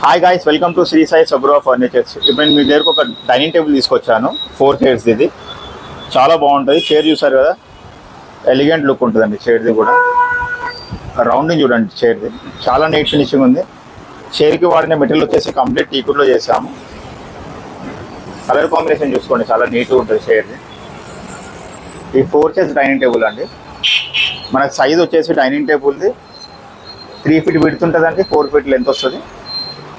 Hi guys, welcome to Shri Sai Sabro furnitures. ఇప్పుడు నేను మీ దగ్గరకు ఒక డైనింగ్ టేబుల్ తీసుకొచ్చాను. 4 చైర్స్. ఇది చాలా బాగుంటుంది. చైర్ చూసారు కదా, ఎలిగెంట్ లుక్ ఉంటుందండి చైర్ది కూడా. రౌండింగ్ చూడండి చైర్ది, చాలా నీట్ ఫినిషింగ్ ఉంది. చైర్కి వాడిన మెటీరియల్ వచ్చేసి కంప్లీట్ టీకుడ్లో చేసాము. కలర్ కాంబినేషన్ చూసుకోండి, చాలా నీట్గా ఉంటుంది చైర్ది. ఈ 4 చైర్స్ డైనింగ్ టేబుల్ అండి. మనకు సైజ్ వచ్చేసి డైనింగ్ టేబుల్ది 3 ఫీట్ విడ్త్ ఉంటుందండి, 4 ఫీట్ లెంత్ వస్తుంది.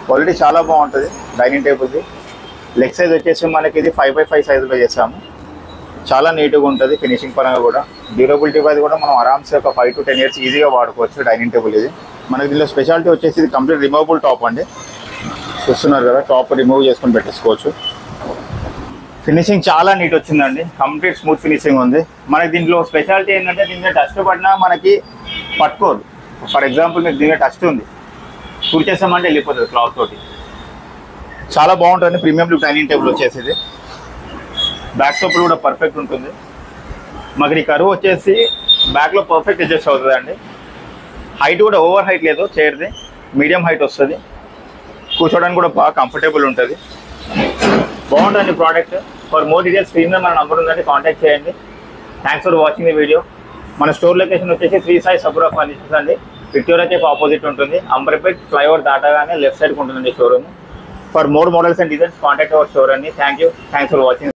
క్వాలిటీ చాలా బాగుంటుంది డైనింగ్ టేబుల్ది. లెగ్ సైజ్ వచ్చేసి మనకి ఇది 5x5 సైజులో చేసాము. చాలా నీట్గా ఉంటుంది ఫినిషింగ్ పరంగా కూడా. డ్యూరబిలిటీ అది కూడా మనం ఆరామ్సే ఒక 5 to 10 years ఈజీగా వాడుకోవచ్చు డైనింగ్ టేబుల్ ఇది. మనకి దీనిలో స్పెషాలిటీ వచ్చేసి ఇది కంప్లీట్ రిమూవబుల్ టాప్ అండి. చూస్తున్నారు కదా, టాప్ రిమూవ్ చేసుకొని పెట్టేసుకోవచ్చు. ఫినిషింగ్ చాలా నీట్ వచ్చిందండి, కంప్లీట్ స్మూత్ ఫినిషింగ్ ఉంది. మనకి దీంట్లో స్పెషాలిటీ ఏంటంటే దీని డస్ట్ పడినా మనకి పట్టుకోదు. ఫర్ ఎగ్జాంపుల్ మీకు దీని డస్ట్ ఉంది, కూర్చేసామంటే వెళ్ళిపోతుంది క్లాత్ తోటి. చాలా బాగుంటుంది. ప్రీమియం లుక్ డైనింగ్ టేబుల్ వచ్చేసి బ్యాక్ సోపులు కూడా పర్ఫెక్ట్ ఉంటుంది. మాకు ఈ కరువు వచ్చేసి బ్యాక్లో పర్ఫెక్ట్ అడ్జస్ట్ అవుతుంది అండి. హైట్ కూడా ఓవర్ హైట్ లేదు, చైర్ది మీడియం హైట్ వస్తుంది. కూర్చోడానికి కూడా బాగా కంఫర్టబుల్ ఉంటుంది. బాగుంటుంది product. For more details screen మీద మన నంబర్ ఉందండి, కాంటాక్ట్ చేయండి. Thanks for watching the video. మన స్టోర్ లొకేషన్ వచ్చేసి శ్రీ సాయి సబ్రో ఫర్నిచర్స్ అండి. విక్టోరియా కేఫ్ ఆపోజిట్ ఉంటుంది. అంబర్పేట్ ఫ్లైఓవర్ దాటగానే లెఫ్ట్ సైడ్కి ఉంటుందండి showroom. For more models and designs contact our store అండి. Thanks for watching.